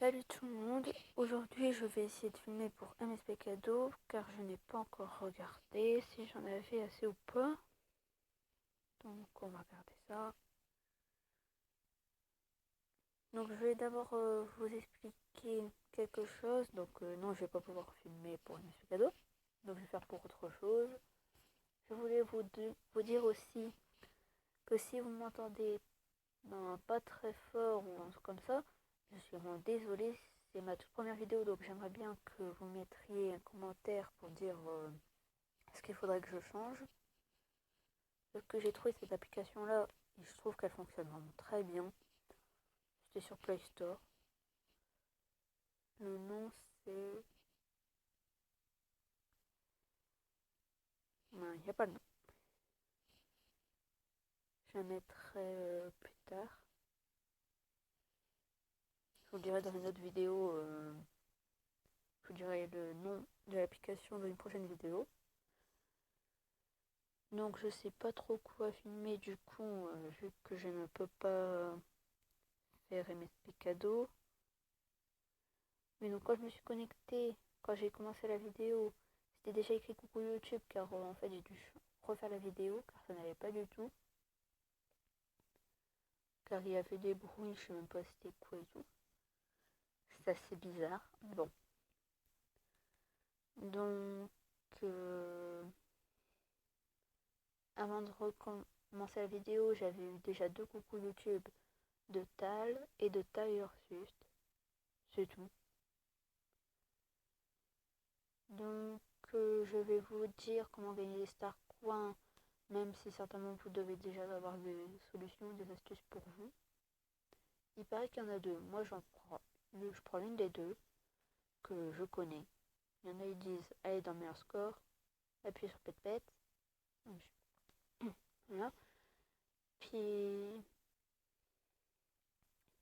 Salut tout le monde, aujourd'hui je vais essayer de filmer pour MSP Cadeau car je n'ai pas encore regardé si j'en avais assez ou pas. Donc on va regarder ça. Donc je vais d'abord vous expliquer quelque chose. Donc non, je vais pas pouvoir filmer pour MSP Cadeau. Donc je vais faire pour autre chose. Je voulais vous dire aussi que si vous m'entendez pas très fort ou un truc comme ça, je suis vraiment désolée. C'est ma toute première vidéo, donc j'aimerais bien que vous mettriez un commentaire pour dire ce qu'il faudrait que je change. Parce que j'ai trouvé cette application-là et je trouve qu'elle fonctionne vraiment très bien. C'était sur Play Store. Le nom c'est... Non, il n'y a pas le nom. Je la mettrai plus tard. Je vous dirai dans une autre vidéo. Je vous dirai le nom de l'application dans une prochaine vidéo. Donc je sais pas trop quoi filmer du coup, vu que je ne peux pas faire MSP Cadeau. Mais donc quand je me suis connectée, quand j'ai commencé la vidéo, c'était déjà écrit coucou YouTube car en fait j'ai dû refaire la vidéo car ça n'allait pas du tout. Car il y avait des bruits, je sais même pas c'était quoi et tout. C'est assez bizarre. Bon. Donc avant de recommencer la vidéo, j'avais eu déjà 2 coucou YouTube de Tal et de Taylor-Swift. C'est tout. Donc je vais vous dire comment gagner des Star Coins, même si certainement vous devez déjà avoir des solutions, des astuces pour vous. Il paraît qu'il y en a 2. Moi je prends l'une des 2 que je connais. Il y en a ils disent allez dans meilleur score, appuyez sur pet. Voilà. Puis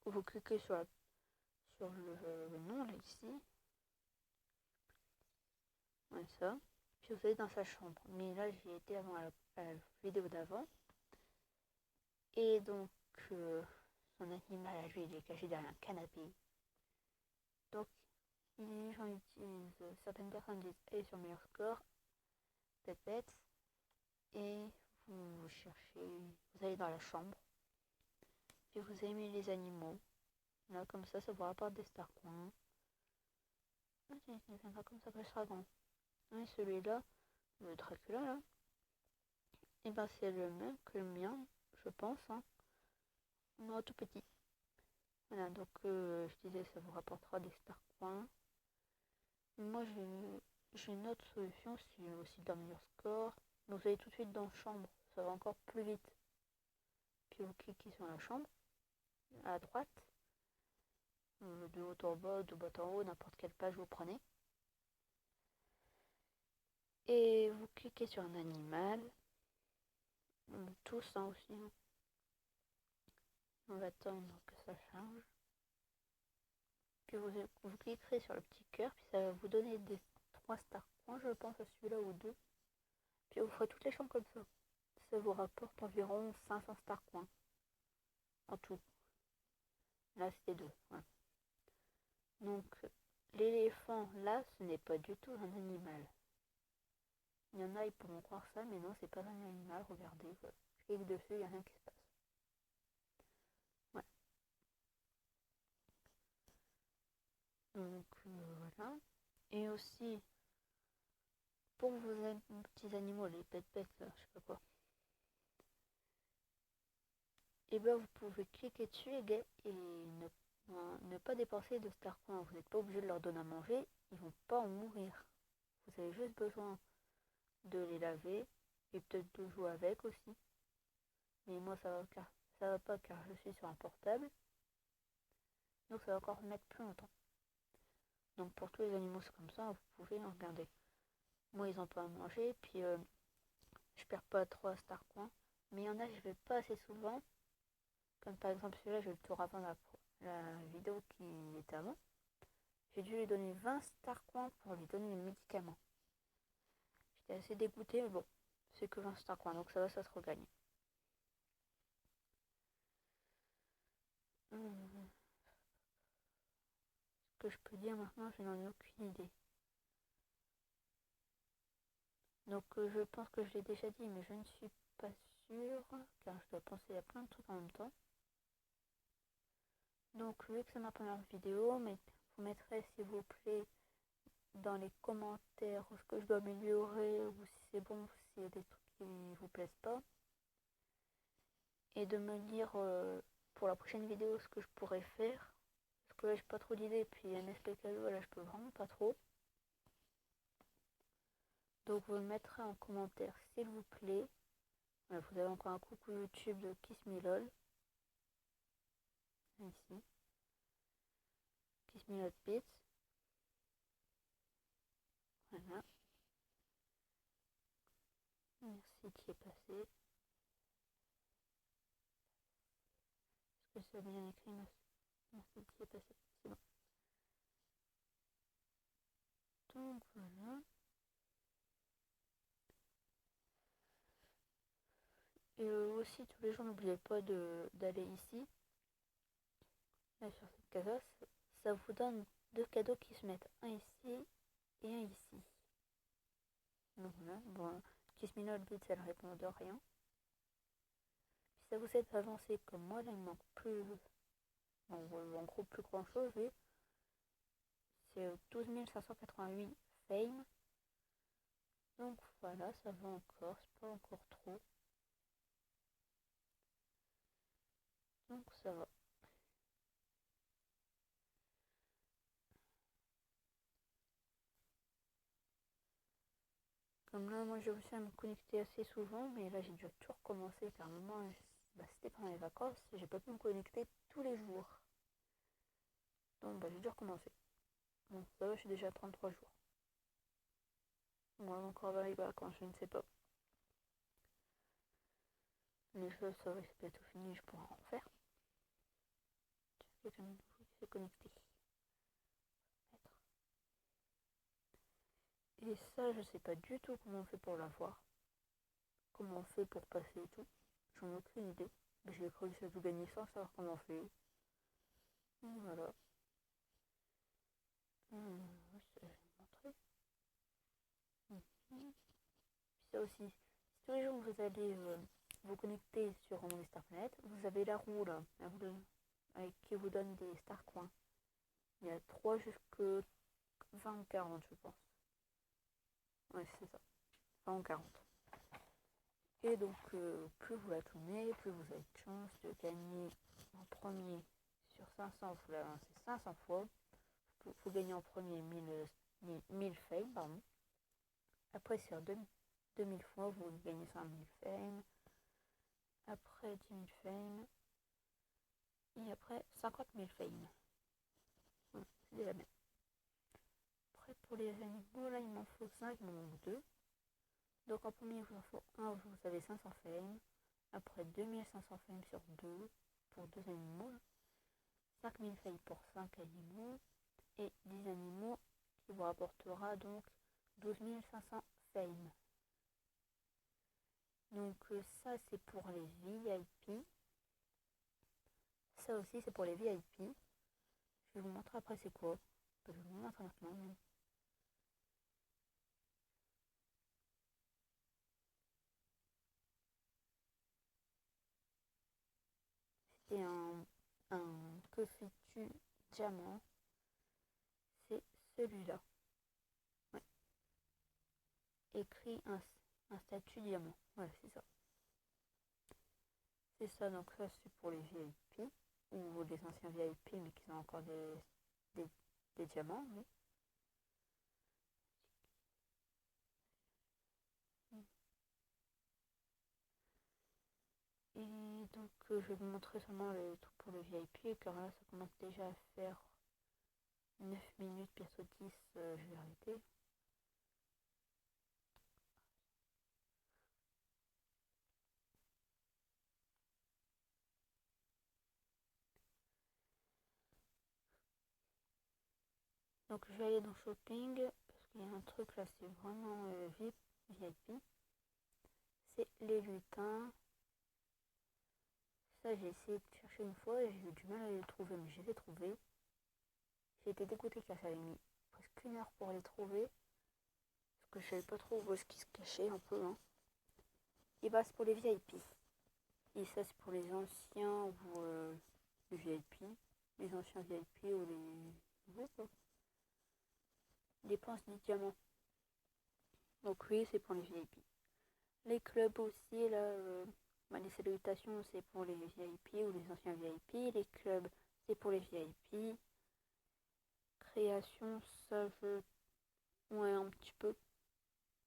vous cliquez sur le nom là ici. Ouais, ça. Puis vous allez dans sa chambre. Mais là j'y étais avant à la vidéo d'avant. Et donc son animal à lui il est caché derrière un canapé. Donc les gens utilisent, certaines personnes disent allez sur meilleur score, pet. Et vous cherchez, vous allez dans la chambre. Puis vous aimez les animaux. Là comme ça vous rapporte des Star Coins. Ah tiens, il viendra comme ça quand il sera grand. Et celui-là, le Dracula là, et ben c'est le même que le mien, je pense, hein. Non, tout petit. Voilà, donc je disais ça vous rapportera des Star Coins. Moi j'ai une autre solution, c'est aussi dans meilleur score. Donc vous allez tout de suite dans la chambre, ça va encore plus vite. Puis vous cliquez sur la chambre, à droite, de haut en bas, de bas en haut, n'importe quelle page vous prenez. Et vous cliquez sur un animal, tous hein, aussi. Hein. On va attendre que ça change. Puis vous cliquerez sur le petit cœur, puis ça va vous donner des 3 Star Coins, je pense, à celui-là ou 2. Puis vous ferez toutes les chambres comme ça. Ça vous rapporte environ 500 Star Coins en tout. Là, c'était 2. Voilà. Donc, l'éléphant, là, ce n'est pas du tout un animal. Il y en a, ils pourront croire ça, mais non, c'est pas un animal. Regardez, voilà. Je clique dessus, il n'y a rien qui se passe. Voilà. Donc, voilà. Et aussi, pour vos petits animaux, les pets, là, je sais pas quoi, et bien vous pouvez cliquer dessus et ne pas dépenser de Star Coins. Vous n'êtes pas obligé de leur donner à manger, ils vont pas en mourir. Vous avez juste besoin de les laver et peut-être de jouer avec aussi. Mais moi ça va pas car je suis sur un portable. Donc ça va encore mettre plus longtemps. Donc pour tous les animaux c'est comme ça, vous pouvez en regarder. Moi ils ont pas à manger, puis je perds pas 3 Star Coins. Mais il y en a je vais pas assez souvent. Comme par exemple celui-là, je le tour avant la vidéo qui était avant. J'ai dû lui donner 20 Star Coins pour lui donner les médicaments. J'étais assez dégoûtée, mais bon, c'est que 20 Star Coins, donc ça se regagne. que je peux dire maintenant, je n'en ai aucune idée. Donc je pense que je l'ai déjà dit, mais je ne suis pas sûre, car je dois penser à plein de trucs en même temps. Donc vu que c'est ma première vidéo, mais vous mettrez s'il vous plaît dans les commentaires ce que je dois améliorer, ou si c'est bon, s'il y a des trucs qui ne vous plaisent pas. Et de me dire pour la prochaine vidéo ce que je pourrais faire. Parce que là j'ai pas trop d'idées, puis un cadeau, là je peux vraiment pas trop. Donc vous le mettrez en commentaire s'il vous plaît. Voilà, vous avez encore un coucou YouTube de Kiss Me LOL. Ici. Kiss Me LOL Beats. Voilà. Merci qui est passé. Est-ce que c'est bien écrit? Merci qui est passé. C'est bon. Donc voilà. Et aussi tous les jours n'oubliez pas d'aller ici. Là sur cette case, ça vous donne 2 cadeaux qui se mettent. Un ici et un ici. Donc voilà. Bon, Kiss Me LOL Beats, elle répond de rien. Si ça vous aide à avancer comme moi, là il manque plus. En gros plus grand chose, oui. C'est 12 588 fame. Donc voilà, ça va encore, c'est pas encore trop. Donc ça va. Comme là, moi j'ai réussi à me connecter assez souvent, mais là j'ai dû tout recommencer car moment, c'était pendant les vacances, j'ai pas pu me connecter tous les jours. Donc j'ai dû recommencer. Bon, ça va, je suis déjà à 33 jours. Moi encore vers les vacances, je ne sais pas. Mais ça va, c'est bientôt fini, je pourrai en faire. Quelqu'un de nouveau qui s'est connecté. Et ça, je sais pas du tout comment on fait pour l'avoir. Comment on fait pour passer et tout. J'en ai aucune idée. J'ai cru que ça tout gagner sans savoir comment on fait. Voilà. Oui, ça, je vais vous montrer. Ça aussi, si tous les jours vous allez vous connecter sur mon Star Planet, vous avez la roue là, qui vous donne des Star Coins. Il y a 3 jusque 20 ou 40, je pense. Ouais, c'est ça. 20 ou 40. Et donc, plus vous la tournez, plus vous avez de chance de gagner en premier sur 500, vous la lancez 500 fois. Vous gagnez en premier 1000 fame, pardon. Après, sur 2000 fois, vous gagnez 5000 fame. Après, 10 000 fame. Et après, 50 000 fame. Voilà, c'est déjà bien. Après, pour les animaux, là, il m'en faut 5, il m'en manque 2. Donc, en premier, il vous en faut 1, vous avez 500 fame. Après, 2500 fame sur 2 pour 2 animaux. 5000 fame pour 5 animaux. Et 10 animaux qui vous rapportera donc 12 500 fame. Donc ça c'est pour les VIP. Ça aussi c'est pour les VIP. Je vais vous montrer après c'est quoi. Je vais vous montrer maintenant même. C'est un que fais-tu diamant. C'est celui-là. Ouais. Écrit un statut diamant. Voilà, c'est ça. C'est ça, donc ça c'est pour les VIP. Ou les anciens VIP mais qui ont encore des diamants, oui. Et donc je vais vous montrer seulement les trucs pour le VIP car là ça commence déjà à faire 9 minutes, bientôt 10, je vais arrêter. Donc je vais aller dans shopping parce qu'il y a un truc là, c'est vraiment VIP. C'est les lutins. Ça j'ai essayé de chercher une fois et j'ai eu du mal à les trouver, mais je les ai trouvés. J'ai été dégoûtée car ça avait mis presque 1 heure pour les trouver. Parce que je savais pas trop où est-ce qu'ils se cachaient un peu. Hein. Et bah c'est pour les VIP. Et ça c'est pour les anciens ou les VIP. Les anciens VIP ou les... Les pinces du diamant. Donc oui, c'est pour les VIP. Les clubs aussi, là, les salutations, c'est pour les VIP ou les anciens VIP. Les clubs, c'est pour les VIP. Création, ça, ouais, un petit peu.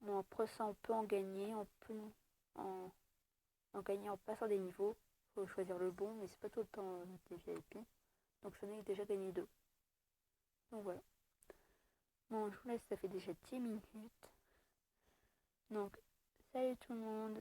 Bon, après ça, on peut en gagner. On peut en gagner en passant des niveaux. Faut choisir le bon, mais c'est pas tout le temps des VIP. Donc j'en ai déjà gagné 2. Donc voilà. Bon, je vous laisse, ça fait déjà 10 minutes. Donc, salut tout le monde.